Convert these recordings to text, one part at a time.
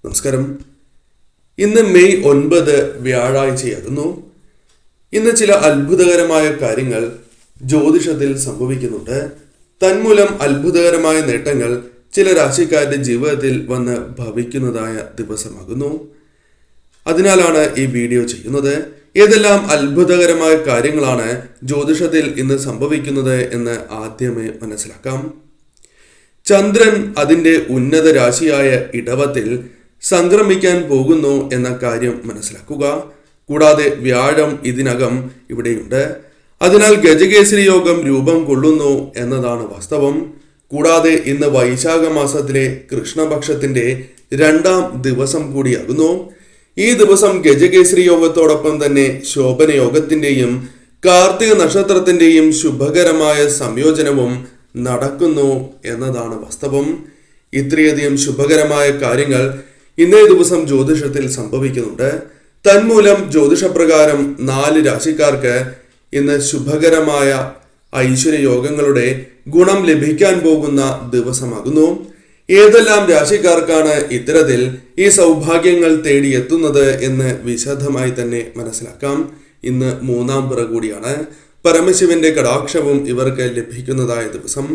നമസ്കാരം. ഇന്ന് മെയ് 9 വ്യാഴാഴ്ചയാകുന്നു. ഇന്ന് ചില അത്ഭുതകരമായ കാര്യങ്ങൾ ജ്യോതിഷത്തിൽ സംഭവിക്കുന്നുണ്ട്. തന്മൂലം അത്ഭുതകരമായ നേട്ടങ്ങൾ ചില രാശിക്കാരുടെ ജീവിതത്തിൽ വന്ന് ഭവിക്കുന്നതായ ദിവസമാകുന്നു. അതിനാലാണ് ഈ വീഡിയോ ചെയ്യുന്നത്. ഏതെല്ലാം അത്ഭുതകരമായ കാര്യങ്ങളാണ് ജ്യോതിഷത്തിൽ ഇന്ന് സംഭവിക്കുന്നത് എന്ന് ആദ്യമേ മനസ്സിലാക്കാം. ചന്ദ്രൻ അതിൻ്റെ ഉന്നത രാശിയായ ഇടവത്തിൽ സംക്രമിക്കാൻ പോകുന്നു എന്ന കാര്യം മനസ്സിലാക്കുക. കൂടാതെ വ്യാഴം ഇതിനകം ഇവിടെയുണ്ട്. അതിനാൽ ഗജകേസരി യോഗം രൂപം കൊള്ളുന്നു എന്നതാണ് വാസ്തവം. കൂടാതെ ഇന്ന് വൈശാഖ മാസത്തിലെ കൃഷ്ണപക്ഷത്തിന്റെ 2ാം ദിവസം കൂടിയാകുന്നു. ഈ ദിവസം ഗജകേസരി യോഗത്തോടൊപ്പം തന്നെ ശോഭന യോഗത്തിന്റെയും കാർത്തിക നക്ഷത്രത്തിന്റെയും ശുഭകരമായ സംയോജനവും നടക്കുന്നു എന്നതാണ് വാസ്തവം. ഇത്രയധികം ശുഭകരമായ കാര്യങ്ങൾ ഇന്നേ ദിവസം ജ്യോതിഷത്തിൽ സംഭവിക്കുന്നുണ്ട്. തന്മൂലം ജ്യോതിഷപ്രകാരം 4 രാശിക്കാർക്ക് ഇന്ന് ശുഭകരമായ ഐശ്വര്യയോഗങ്ങളുടെ ഗുണം ലഭിക്കാൻ പോകുന്ന ദിവസമാകുന്നു. ഏതെല്ലാം രാശിക്കാർക്കാണ് ഇത്തരത്തിൽ ഈ സൗഭാഗ്യങ്ങൾ തേടിയെത്തുന്നത് എന്ന് വിശദമായി തന്നെ മനസ്സിലാക്കാം. ഇന്ന് 3ാം പിറ കൂടിയാണ്. പരമശിവന്റെ കടാക്ഷവും ഇവർക്ക് ലഭിക്കുന്നതായ ദിവസം.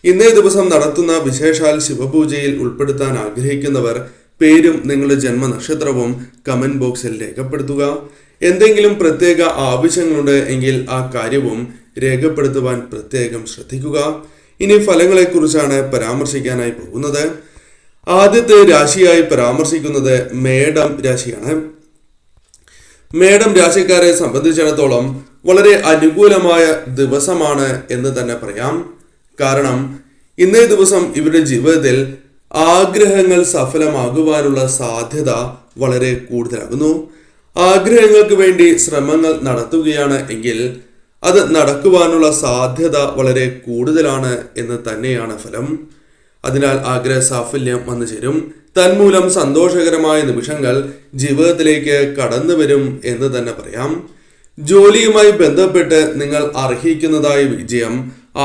ഇന്നേ ദിവസം നടത്തുന്ന വിശേഷാൽ ശിവപൂജയിൽ ഉൾപ്പെടുത്താൻ ആഗ്രഹിക്കുന്നവർ പേരും നിങ്ങളുടെ ജന്മനക്ഷത്രവും കമന്റ് ബോക്സിൽ രേഖപ്പെടുത്തുക. എന്തെങ്കിലും പ്രത്യേക ആവശ്യങ്ങളുണ്ട് എങ്കിൽ ആ കാര്യവും രേഖപ്പെടുത്തുവാൻ പ്രത്യേകം ശ്രദ്ധിക്കുക. ഇനി ഫലങ്ങളെക്കുറിച്ചാണ് പരാമർശിക്കാനായി പോകുന്നത്. ആദ്യത്തെ രാശിയായി പരാമർശിക്കുന്നത് മേടം രാശിയാണ്. മേടം രാശിക്കാരെ സംബന്ധിച്ചിടത്തോളം വളരെ അനുകൂലമായ ദിവസമാണ് എന്ന് തന്നെ പറയാം. കാരണം ഇന്നേ ദിവസം ഇവരുടെ ജീവിതത്തിൽ ആഗ്രഹങ്ങൾ സഫലമാകുവാനുള്ള സാധ്യത വളരെ കൂടുതലാകുന്നു. ആഗ്രഹങ്ങൾക്ക് വേണ്ടി ശ്രമങ്ങൾ നടത്തുകയാണ് എങ്കിൽ അത് നടക്കുവാനുള്ള സാധ്യത വളരെ കൂടുതലാണ് എന്ന് തന്നെയാണ് ഫലം. അതിനാൽ ആഗ്രഹ സാഫല്യം വന്നു ചേരും. തന്മൂലം സന്തോഷകരമായ നിമിഷങ്ങൾ ജീവിതത്തിലേക്ക് കടന്നു വരും എന്ന് തന്നെ പറയാം. ജോലിയുമായി ബന്ധപ്പെട്ട് നിങ്ങൾ അർഹിക്കുന്നതായ വിജയം,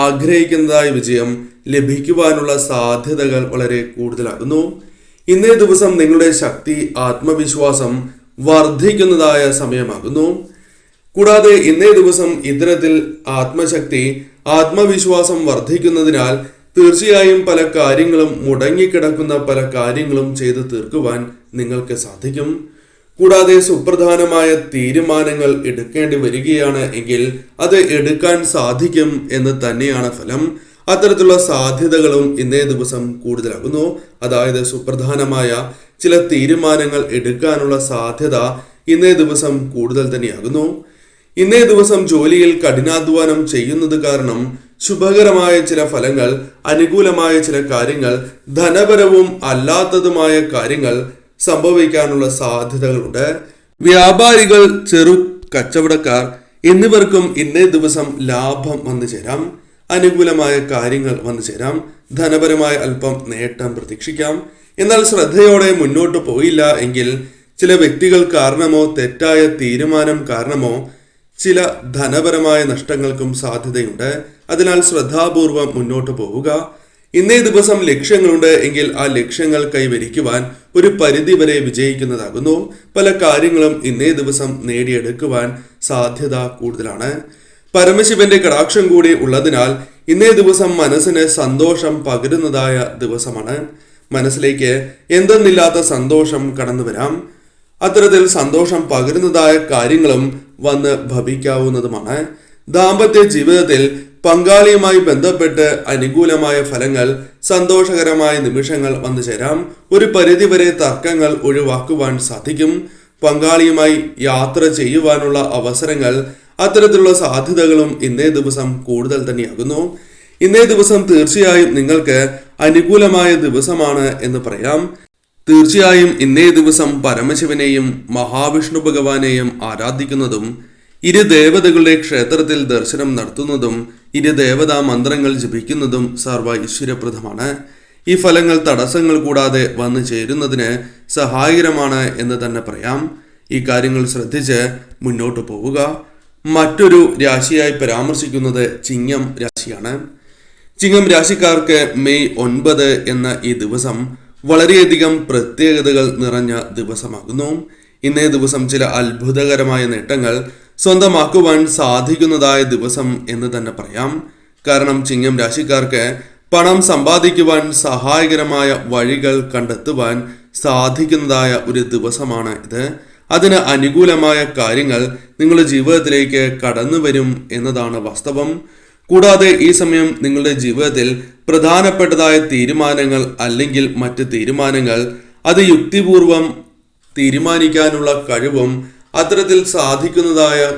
ആഗ്രഹിക്കുന്നതായ വിജയം ലഭിക്കുവാനുള്ള സാധ്യതകൾ വളരെ കൂടുതലാകുന്നു. ഇന്നേ ദിവസം നിങ്ങളുടെ ശക്തി, ആത്മവിശ്വാസം വർദ്ധിക്കുന്നതായ സമയമാകുന്നു. കൂടാതെ ഇന്നേ ദിവസം ഇത്തരത്തിൽ ആത്മശക്തി, ആത്മവിശ്വാസം വർദ്ധിക്കുന്നതിനാൽ തീർച്ചയായും പല കാര്യങ്ങളും, മുടങ്ങിക്കിടക്കുന്ന പല കാര്യങ്ങളും ചെയ്തു തീർക്കുവാൻ നിങ്ങൾക്ക് സാധിക്കും. കൂടാതെ സുപ്രധാനമായ തീരുമാനങ്ങൾ എടുക്കേണ്ടി വരികയാണ് എങ്കിൽ അത് എടുക്കാൻ സാധിക്കും എന്ന് തന്നെയാണ് ഫലം. അത്തരത്തിലുള്ള സാധ്യതകളും ഇന്നേ ദിവസം കൂടുതലാകുന്നു. അതായത് സുപ്രധാനമായ ചില തീരുമാനങ്ങൾ എടുക്കാനുള്ള സാധ്യത ഇന്നേ ദിവസം കൂടുതൽ തന്നെയാകുന്നു. ഇന്നേ ദിവസം ജോലിയിൽ കഠിനാധ്വാനം ചെയ്യുന്നത് കാരണം ശുഭകരമായ ചില ഫലങ്ങൾ, അനുകൂലമായ ചില കാര്യങ്ങൾ, ധനപരവും അല്ലാത്തതുമായ കാര്യങ്ങൾ സംഭവിക്കാനുള്ള സാധ്യതകളുണ്ട്. വ്യാപാരികൾ, ചെറു കച്ചവടക്കാർ എന്നിവർക്കും ഇന്നേ ദിവസം ലാഭം വന്നു ചേരാം. അനുകൂലമായ കാര്യങ്ങൾ വന്നു ചേരാം. ധനപരമായ അല്പം നേട്ടം പ്രതീക്ഷിക്കാം. എന്നാൽ ശ്രദ്ധയോടെ മുന്നോട്ട് പോയില്ല എങ്കിൽ ചില വ്യക്തികൾ കാരണമോ തെറ്റായ തീരുമാനം കാരണമോ ചില ധനപരമായ നഷ്ടങ്ങൾക്കും സാധ്യതയുണ്ട്. അതിനാൽ ശ്രദ്ധാപൂർവം മുന്നോട്ട് പോവുക. ഇന്നേ ദിവസം ലക്ഷ്യങ്ങളുണ്ട് എങ്കിൽ ആ ലക്ഷ്യങ്ങൾ കൈവരിക്കുവാൻ ഒരു പരിധിവരെ വിജയിക്കുന്നതാകുന്നു. പല കാര്യങ്ങളും ഇന്നേ ദിവസം നേടിയെടുക്കുവാൻ സാധ്യത കൂടുതലാണ്. പരമശിവന്റെ കടാക്ഷം കൂടി ഉള്ളതിനാൽ ഇന്നേ ദിവസം മനസ്സിന് സന്തോഷം പകരുന്നതായ ദിവസമാണ്. മനസ്സിലേക്ക് എന്തെന്നില്ലാത്ത സന്തോഷം കടന്നു വരാം. അത്തരത്തിൽ സന്തോഷം പകരുന്നതായ കാര്യങ്ങളും വന്ന് ഭവിക്കാവുന്നതുമാണ്. ദാമ്പത്യ ജീവിതത്തിൽ പങ്കാളിയുമായി ബന്ധപ്പെട്ട് അനുകൂലമായ ഫലങ്ങൾ, സന്തോഷകരമായ നിമിഷങ്ങൾ വന്നു ചേരാം. ഒരു പരിധിവരെ തർക്കങ്ങൾ ഒഴിവാക്കുവാൻ സാധിക്കും. പങ്കാളിയുമായി യാത്ര ചെയ്യുവാനുള്ള അവസരങ്ങൾ, അത്തരത്തിലുള്ള സാധ്യതകളും ഇന്നേ ദിവസം കൂടുതൽ തന്നെയാകുന്നു. ഇന്നേ ദിവസം തീർച്ചയായും നിങ്ങൾക്ക് അനുകൂലമായ ദിവസമാണ് എന്ന് പറയാം. തീർച്ചയായും ഇന്നേ ദിവസം പരമശിവനെയും മഹാവിഷ്ണു ഭഗവാനെയും ആരാധിക്കുന്നതും ഇരുദേവതകളുടെ ക്ഷേത്രത്തിൽ ദർശനം നടത്തുന്നതും ഇരുദേവതാ മന്ത്രങ്ങൾ ജപിക്കുന്നതും സർവ്വ ഈശ്വരപ്രദമാണ്. ഈ ഫലങ്ങൾ തടസ്സങ്ങൾ കൂടാതെ വന്നു ചേരുന്നതിന് സഹായകരമാണ് എന്ന് തന്നെ പറയാം. ഈ കാര്യങ്ങൾ ശ്രദ്ധിച്ച് മുന്നോട്ട് പോവുക. മറ്റൊരു രാശിയായി പരാമർശിക്കുന്നത് ചിങ്ങം രാശിയാണ്. ചിങ്ങം രാശിക്കാർക്ക് മെയ് 9 എന്ന ഈ ദിവസം വളരെയധികം പ്രത്യേകതകൾ നിറഞ്ഞ ദിവസമാകുന്നു. ഇന്നേ ദിവസം ചില അത്ഭുതകരമായ നേട്ടങ്ങൾ സ്വന്തമാക്കുവാൻ സാധിക്കുന്നതായ ദിവസം എന്ന് തന്നെ പറയാം. കാരണം ചിങ്ങം രാശിക്കാർക്ക് പണം സമ്പാദിക്കുവാൻ സഹായകരമായ വഴികൾ കണ്ടെത്തുവാൻ സാധിക്കുന്നതായ ഒരു ദിവസമാണ് ഇത്. അതിന് അനുകൂലമായ കാര്യങ്ങൾ നിങ്ങളുടെ ജീവിതത്തിലേക്ക് കടന്നു വരും എന്നതാണ് വാസ്തവം. കൂടാതെ ഈ സമയം നിങ്ങളുടെ ജീവിതത്തിൽ പ്രധാനപ്പെട്ടതായ തീരുമാനങ്ങൾ അല്ലെങ്കിൽ മറ്റ് തീരുമാനങ്ങൾ അത് യുക്തിപൂർവം തീരുമാനിക്കാനുള്ള കഴിവും അത്തരത്തിൽ സാധിക്കുന്നതായ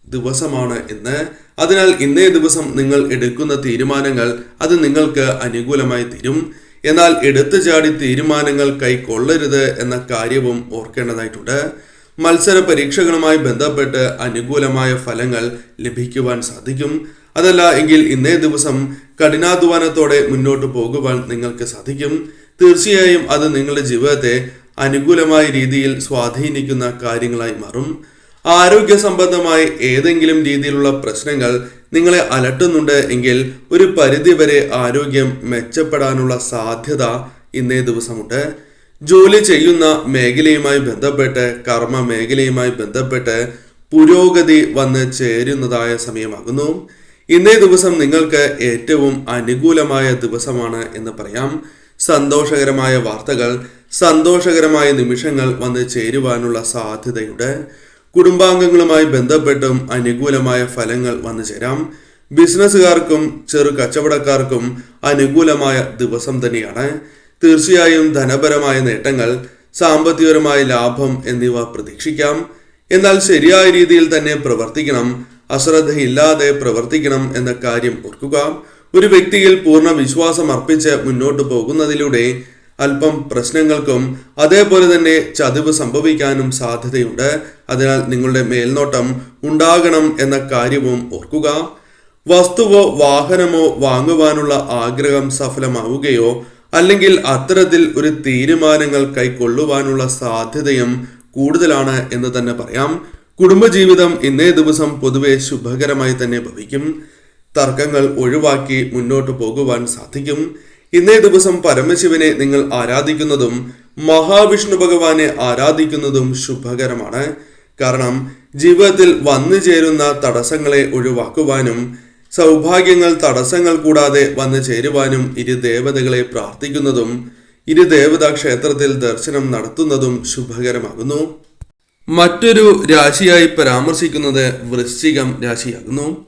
ദിവസമാണ് ഇന്ന്. അതിനാൽ ഇന്നേ ദിവസം നിങ്ങൾ എടുക്കുന്ന തീരുമാനങ്ങൾ അത് നിങ്ങൾക്ക് അനുകൂലമായി തീരും. എന്നാൽ എടുത്തു ചാടി തീരുമാനങ്ങൾ കൈക്കൊള്ളരുത് എന്ന കാര്യവും ഓർക്കേണ്ടതായിട്ടുണ്ട്. മത്സര പരീക്ഷകളുമായി ബന്ധപ്പെട്ട് അനുകൂലമായ ഫലങ്ങൾ ലഭിക്കുവാൻ സാധിക്കും. അതല്ല എങ്കിൽ ഇന്നേ ദിവസം കഠിനാധ്വാനത്തോടെ മുന്നോട്ട് പോകുവാൻ നിങ്ങൾക്ക് സാധിക്കും. തീർച്ചയായും അത് നിങ്ങളുടെ ജീവിതത്തെ അനുകൂലമായ രീതിയിൽ സ്വാധീനിക്കുന്ന കാര്യങ്ങളായി മാറും. ആരോഗ്യ സംബന്ധമായി ഏതെങ്കിലും രീതിയിലുള്ള പ്രശ്നങ്ങൾ നിങ്ങളെ അലട്ടുന്നുണ്ട് എങ്കിൽ ഒരു പരിധിവരെ ആരോഗ്യം മെച്ചപ്പെടാനുള്ള സാധ്യത ഇന്നേ ദിവസമുണ്ട്. ജോലി ചെയ്യുന്ന മേഖലയുമായി ബന്ധപ്പെട്ട് കർമ്മ മേഖലയുമായി ബന്ധപ്പെട്ട് പുരോഗതി വന്ന് ചേരുന്നതായ സമയമാകുന്നു. ഇന്നേ ദിവസം നിങ്ങൾക്ക് ഏറ്റവും അനുകൂലമായ ദിവസമാണ് എന്ന് പറയാം. സന്തോഷകരമായ വാർത്തകൾ, സന്തോഷകരമായ നിമിഷങ്ങൾ വന്ന് ചേരുവാനുള്ള സാധ്യതയുണ്ട്. കുടുംബാംഗങ്ങളുമായി ബന്ധപ്പെട്ടും അനുകൂലമായ ഫലങ്ങൾ വന്നു ചേരാം. ബിസിനസ്സുകാർക്കും ചെറു കച്ചവടക്കാർക്കും അനുകൂലമായ ദിവസം തന്നെയാണ്. തീർച്ചയായും ധനപരമായ നേട്ടങ്ങൾ, സാമ്പത്തികപരമായ ലാഭം എന്നിവ പ്രതീക്ഷിക്കാം. എന്നാൽ ശരിയായ രീതിയിൽ തന്നെ പ്രവർത്തിക്കണം, അശ്രദ്ധയില്ലാതെ പ്രവർത്തിക്കണം എന്ന കാര്യം ഓർക്കുക. ഒരു വ്യക്തിയിൽ പൂർണ്ണ വിശ്വാസം അർപ്പിച്ച് മുന്നോട്ട് പോകുന്നതിലൂടെ അല്പം പ്രശ്നങ്ങൾക്കും അതേപോലെ തന്നെ ചതിവ് സംഭവിക്കാനും സാധ്യതയുണ്ട്. അതിനാൽ നിങ്ങളുടെ മേൽനോട്ടം ഉണ്ടാകണം എന്ന കാര്യവും ഓർക്കുക. വസ്തുവോ വാഹനമോ വാങ്ങുവാനുള്ള ആഗ്രഹം സഫലമാവുകയോ അല്ലെങ്കിൽ അത്തരത്തിൽ ഒരു തീരുമാനങ്ങൾ കൈക്കൊള്ളുവാനുള്ള സാധ്യതയും കൂടുതലാണ് എന്ന് തന്നെ പറയാം. കുടുംബജീവിതം ഇന്നേ ദിവസം പൊതുവെ ശുഭകരമായി തന്നെ ഭവിക്കും. തർക്കങ്ങൾ ഒഴിവാക്കി മുന്നോട്ട് പോകുവാൻ സാധിക്കും. ഇന്നേ ദിവസം പരമശിവനെ നിങ്ങൾ ആരാധിക്കുന്നതും മഹാവിഷ്ണു ഭഗവാനെ ആരാധിക്കുന്നതും ശുഭകരമാണ്. കാരണം ജീവിതത്തിൽ വന്നു ചേരുന്ന തടസ്സങ്ങളെ ഒഴിവാക്കുവാനും സൗഭാഗ്യങ്ങൾ തടസ്സങ്ങൾ കൂടാതെ വന്നു ചേരുവാനും ഇരു ദേവതകളെ പ്രാർത്ഥിക്കുന്നതും ഇരു ദേവതാ ക്ഷേത്രത്തിൽ ദർശനം നടത്തുന്നതും ശുഭകരമാകുന്നു. മറ്റൊരു രാശിയായി പരാമർശിക്കുന്നത് വൃശ്ചികം രാശിയാകുന്നു.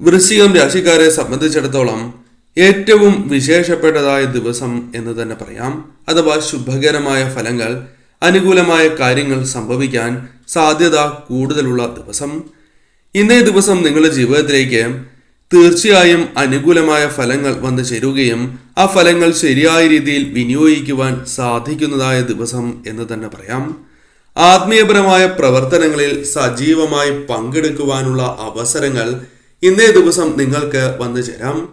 വൃശ്ചികം രാശിക്കാരെ സംബന്ധിച്ചിടത്തോളം ഏറ്റവും വിശേഷപ്പെട്ടതായ ദിവസം എന്ന് തന്നെ പറയാം. അഥവാ ശുഭകരമായ ഫലങ്ങൾ, അനുകൂലമായ കാര്യങ്ങൾ സംഭവിക്കാൻ സാധ്യത കൂടുതലുള്ള ദിവസം. ഇന്നേ ദിവസം നിങ്ങളുടെ ജീവിതത്തിലേക്ക് തീർച്ചയായും അനുകൂലമായ ഫലങ്ങൾ വന്നു ചേരുകയും ആ ഫലങ്ങൾ ശരിയായ രീതിയിൽ വിനിയോഗിക്കുവാൻ സാധിക്കുന്നതായ ദിവസം എന്ന് തന്നെ പറയാം. ആത്മീയപരമായ പ്രവർത്തനങ്ങളിൽ സജീവമായി പങ്കെടുക്കുവാനുള്ള അവസരങ്ങൾ ഇന്നേ ദിവസം നിങ്ങൾക്ക് വന്നു ചേരാം.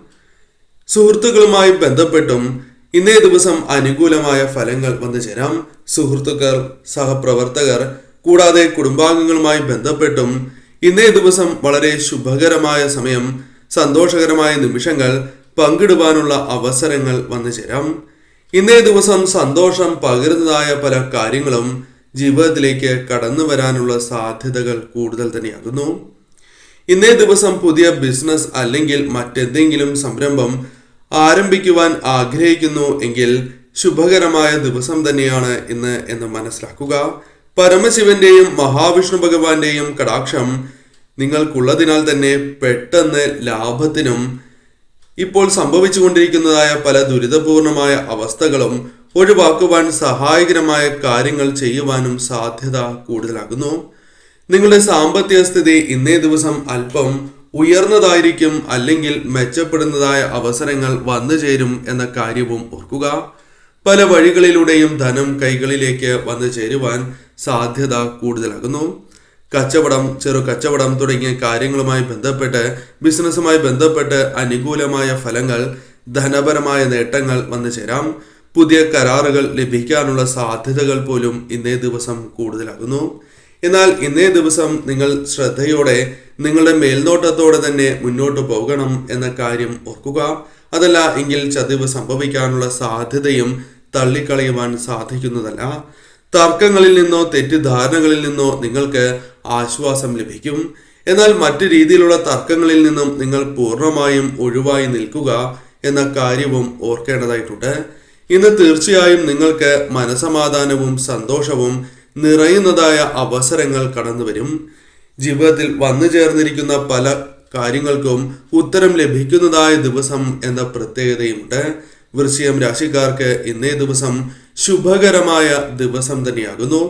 സുഹൃത്തുക്കളുമായി ബന്ധപ്പെട്ടും ഇന്നേ ദിവസം അനുകൂലമായ ഫലങ്ങൾ വന്നു ചേരാം. സുഹൃത്തുക്കൾ, സഹപ്രവർത്തകർ കൂടാതെ കുടുംബാംഗങ്ങളുമായി ബന്ധപ്പെട്ടും ഇന്നേ ദിവസം വളരെ ശുഭകരമായ സമയം, സന്തോഷകരമായ നിമിഷങ്ങൾ പങ്കിടുവാനുള്ള അവസരങ്ങൾ വന്നു ചേരാം. ഇന്നേ ദിവസം സന്തോഷം പകരുന്നതായ പല കാര്യങ്ങളും ജീവിതത്തിലേക്ക് കടന്നു വരാനുള്ള സാധ്യതകൾ കൂടുതൽ തന്നെയാകുന്നു. ഇന്നേ ദിവസം പുതിയ ബിസിനസ് അല്ലെങ്കിൽ മറ്റെന്തെങ്കിലും സംരംഭം ആരംഭിക്കുവാൻ ആഗ്രഹിക്കുന്നു എങ്കിൽ ശുഭകരമായ ദിവസം തന്നെയാണ് ഇന്ന് എന്ന് മനസ്സിലാക്കുക. പരമശിവന്റെയും മഹാവിഷ്ണു ഭഗവാന്റെയും കടാക്ഷം നിങ്ങൾക്കുള്ളതിനാൽ തന്നെ പെട്ടെന്ന് ലാഭത്തിനും ഇപ്പോൾ സംഭവിച്ചുകൊണ്ടിരിക്കുന്നതായ പല ദുരിതപൂർണമായ അവസ്ഥകളും ഒഴിവാക്കുവാൻ സഹായകരമായ കാര്യങ്ങൾ ചെയ്യുവാനും സാധ്യത കൂടുതലാകുന്നു. നിങ്ങളുടെ സാമ്പത്തിക സ്ഥിതി ഇന്നേ ദിവസം അല്പം ഉയർന്നതായിരിക്കും അല്ലെങ്കിൽ മെച്ചപ്പെടുന്നതായ അവസരങ്ങൾ വന്നു ചേരും എന്ന കാര്യവും ഓർക്കുക. പല വഴികളിലൂടെയും ധനം കൈകളിലേക്ക് വന്നു ചേരുവാൻ സാധ്യത കൂടുതലാകുന്നു. കച്ചവടം, ചെറു കച്ചവടം തുടങ്ങിയ കാര്യങ്ങളുമായി ബന്ധപ്പെട്ട്, ബിസിനസ്സുമായി ബന്ധപ്പെട്ട് അനുകൂലമായ ഫലങ്ങൾ, ധനപരമായ നേട്ടങ്ങൾ വന്നു ചേരാം. പുതിയ കരാറുകൾ ലഭിക്കാനുള്ള സാധ്യതകൾ പോലും ഇന്നേ ദിവസം കൂടുതലാകുന്നു. എന്നാൽ ഇന്നേ ദിവസം നിങ്ങൾ ശ്രദ്ധയോടെ നിങ്ങളുടെ മേൽനോട്ടത്തോടെ തന്നെ മുന്നോട്ട് പോകണം എന്ന കാര്യം ഓർക്കുക. അതല്ല എങ്കിൽ ചതിവ് സംഭവിക്കാനുള്ള സാധ്യതയും തള്ളിക്കളയുവാൻ സാധിക്കുന്നതല്ല. തർക്കങ്ങളിൽ നിന്നോ തെറ്റിദ്ധാരണകളിൽ നിന്നോ നിങ്ങൾക്ക് ആശ്വാസം ലഭിക്കും. എന്നാൽ മറ്റു രീതിയിലുള്ള തർക്കങ്ങളിൽ നിന്നും നിങ്ങൾ പൂർണ്ണമായും ഒഴിവായി നിൽക്കുക എന്ന കാര്യവും ഓർക്കേണ്ടതായിട്ടുണ്ട്. ഇന്ന് തീർച്ചയായും നിങ്ങൾക്ക് മനസമാധാനവും സന്തോഷവും നിറയുന്നതായ അവസരങ്ങൾ കടന്നു വരും. ജീവിതത്തിൽ വന്നു ചേർന്നിരിക്കുന്ന പല കാര്യങ്ങൾക്കും ഉത്തരം ലഭിക്കുന്നതായ ദിവസം എന്ന പ്രത്യേകതയുമുണ്ട്. വൃശ്ചികം രാശിക്കാർക്ക് ഇന്നേ ദിവസം ശുഭകരമായ ദിവസം തന്നെയാകുന്നു.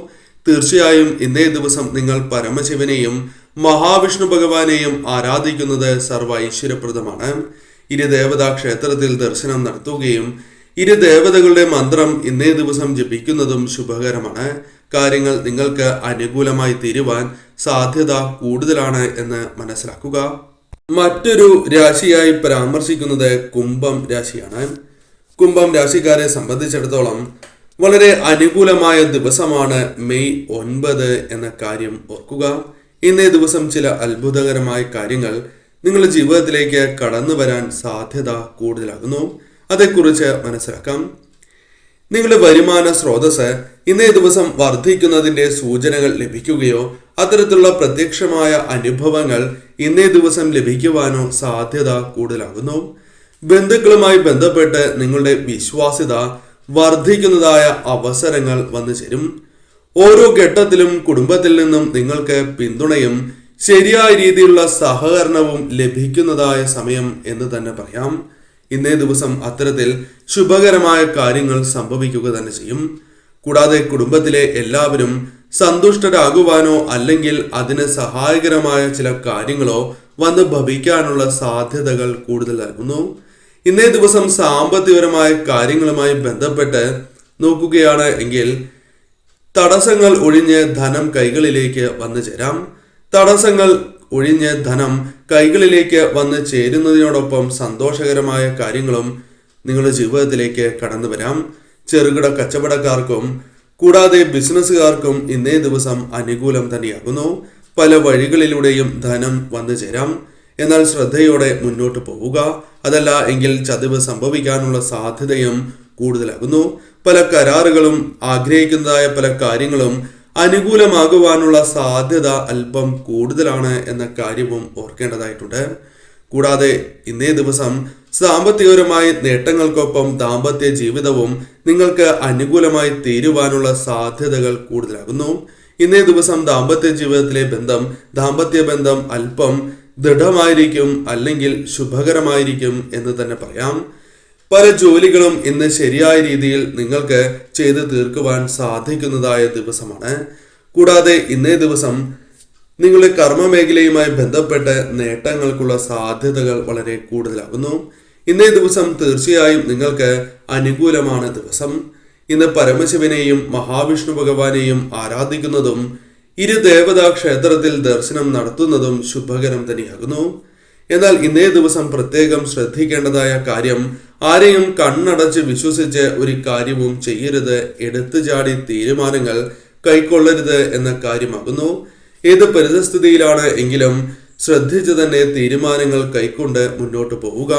തീർച്ചയായും ഇന്നേ ദിവസം നിങ്ങൾ പരമശിവനെയും മഹാവിഷ്ണു ഭഗവാനെയും ആരാധിക്കുന്നത് സർവ്വ ഐശ്വര്യപ്രദമാണ്. ഇരു ദേവതാ ക്ഷേത്രത്തിൽ ദർശനം നടത്തുകയും ഇരു ദേവതകളുടെ മന്ത്രം ഇന്നേ ദിവസം ജപിക്കുന്നതും ശുഭകരമാണ്. കാര്യങ്ങൾ നിങ്ങൾക്ക് അനുകൂലമായി തീരുവാൻ സാധ്യത കൂടുതലാണ് എന്ന് മനസ്സിലാക്കുക. മറ്റൊരു രാശിയായി പരാമർശിക്കുന്നത് കുംഭം രാശിയാണ്. കുംഭം രാശിക്കാരെ സംബന്ധിച്ചിടത്തോളം വളരെ അനുകൂലമായ ദിവസമാണ് മെയ് 9 എന്ന കാര്യം ഓർക്കുക. ഇന്നേ ദിവസം ചില അത്ഭുതകരമായ കാര്യങ്ങൾ നിങ്ങളുടെ ജീവിതത്തിലേക്ക് കടന്നു വരാൻ സാധ്യത കൂടുതലാകുന്നു. അതേക്കുറിച്ച് മനസ്സിലാക്കാം. നിങ്ങളുടെ വരുമാന സ്രോതസ് ഇന്നേ ദിവസം വർദ്ധിക്കുന്നതിന്റെ സൂചനകൾ ലഭിക്കുകയോ അത്തരത്തിലുള്ള പ്രത്യക്ഷമായ അനുഭവങ്ങൾ ഇന്നേ ദിവസം ലഭിക്കുവാനോ സാധ്യത കൂടുതലാകുന്നു. ബന്ധുക്കളുമായി ബന്ധപ്പെട്ട് നിങ്ങളുടെ വിശ്വാസ്യത വർദ്ധിക്കുന്നതായ അവസരങ്ങൾ വന്നു ചേരും. ഓരോ ഘട്ടത്തിലും കുടുംബത്തിൽ നിന്നും നിങ്ങൾക്ക് പിന്തുണയും ശരിയായ രീതിയിലുള്ള സഹകരണവും ലഭിക്കുന്നതായ സമയം എന്ന് തന്നെ പറയാം. ഇന്നേ ദിവസം അത്തരത്തിൽ ശുഭകരമായ കാര്യങ്ങൾ സംഭവിക്കുക തന്നെ ചെയ്യും. കൂടാതെ കുടുംബത്തിലെ എല്ലാവരും സന്തുഷ്ടരാകുവാനോ അല്ലെങ്കിൽ അതിന് സഹായകരമായ ചില കാര്യങ്ങളോ വന്ന് ഭവിക്കാനുള്ള സാധ്യതകൾ കൂടുതലാകുന്നു. ഇന്നേ ദിവസം സാമ്പത്തികപരമായ കാര്യങ്ങളുമായി ബന്ധപ്പെട്ട് നോക്കുകയാണ് എങ്കിൽ തടസ്സങ്ങൾ ഒഴിഞ്ഞ് ധനം കൈകളിലേക്ക് വന്നു ചേരാം. തടസ്സങ്ങൾ ഒഴിഞ്ഞ് ധനം കൈകളിലേക്ക് വന്ന് ചേരുന്നതിനോടൊപ്പം സന്തോഷകരമായ കാര്യങ്ങളും നിങ്ങളുടെ ജീവിതത്തിലേക്ക് കടന്നു വരാം. ചെറുകിട കച്ചവടക്കാർക്കും കൂടാതെ ബിസിനസ്സുകാർക്കും ഇന്നേ ദിവസം അനുകൂലം തന്നെയാകുന്നു. പല വഴികളിലൂടെയും ധനം വന്നു ചേരാം. എന്നാൽ ശ്രദ്ധയോടെ മുന്നോട്ട് പോവുക. അതല്ല എങ്കിൽ ചതിവ് സംഭവിക്കാനുള്ള സാധ്യതയും കൂടുതലാകുന്നു. പല കരാറുകളും ആഗ്രഹിക്കുന്നതായ പല കാര്യങ്ങളും അനുകൂലമാകുവാനുള്ള സാധ്യത അല്പം കൂടുതലാണ് എന്ന കാര്യവും ഓർക്കേണ്ടതായിട്ടുണ്ട്. കൂടാതെ ഇന്നേ ദിവസം സാമ്പത്തികപരമായ നേട്ടങ്ങൾക്കൊപ്പം ദാമ്പത്യ ജീവിതവും നിങ്ങൾക്ക് അനുകൂലമായി തീരുവാനുള്ള സാധ്യതകൾ കൂടുതലാകുന്നു. ഇന്നേ ദിവസം ദാമ്പത്യ ജീവിതത്തിലെ ദാമ്പത്യ ബന്ധം അല്പം ദൃഢമായിരിക്കും അല്ലെങ്കിൽ ശുഭകരമായിരിക്കും എന്ന് തന്നെ പറയാം. പല ജോലികളും ഇന്ന് ശരിയായ രീതിയിൽ നിങ്ങൾക്ക് ചെയ്തു തീർക്കുവാൻ സാധിക്കുന്നതായ ദിവസമാണ്. കൂടാതെ ഇന്നേ ദിവസം നിങ്ങളുടെ കർമ്മ മേഖലയുമായി ബന്ധപ്പെട്ട് നേട്ടങ്ങൾക്കുള്ള സാധ്യതകൾ വളരെ കൂടുതലാകുന്നു. ഇന്നേ ദിവസം തീർച്ചയായും നിങ്ങൾക്ക് അനുകൂലമാണ് ദിവസം. ഇന്ന് പരമശിവനെയും മഹാവിഷ്ണു ഭഗവാനെയും ആരാധിക്കുന്നതും ഇരു ദേവതാ ക്ഷേത്രത്തിൽ ദർശനം നടത്തുന്നതും ശുഭകരം തന്നെയാകുന്നു. എന്നാൽ ഇന്നേ ദിവസം പ്രത്യേകം ശ്രദ്ധിക്കേണ്ടതായ കാര്യം, ആരെയും കണ്ണടച്ച് വിശ്വസിച്ച് ഒരു കാര്യവും ചെയ്യരുത്, എടുത്തുചാടി തീരുമാനങ്ങൾ കൈക്കൊള്ളരുത് എന്ന കാര്യമാകുന്നു. ഏത് പരിതസ്ഥിതിയിലാണ് എങ്കിലും ശ്രദ്ധിച്ച് തന്നെ തീരുമാനങ്ങൾ കൈക്കൊണ്ട് മുന്നോട്ട് പോവുക.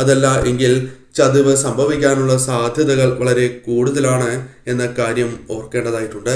അതല്ല എങ്കിൽ ചതിവ് സംഭവിക്കാനുള്ള സാധ്യതകൾ വളരെ കൂടുതലാണ് എന്ന കാര്യം ഓർക്കേണ്ടതായിട്ടുണ്ട്.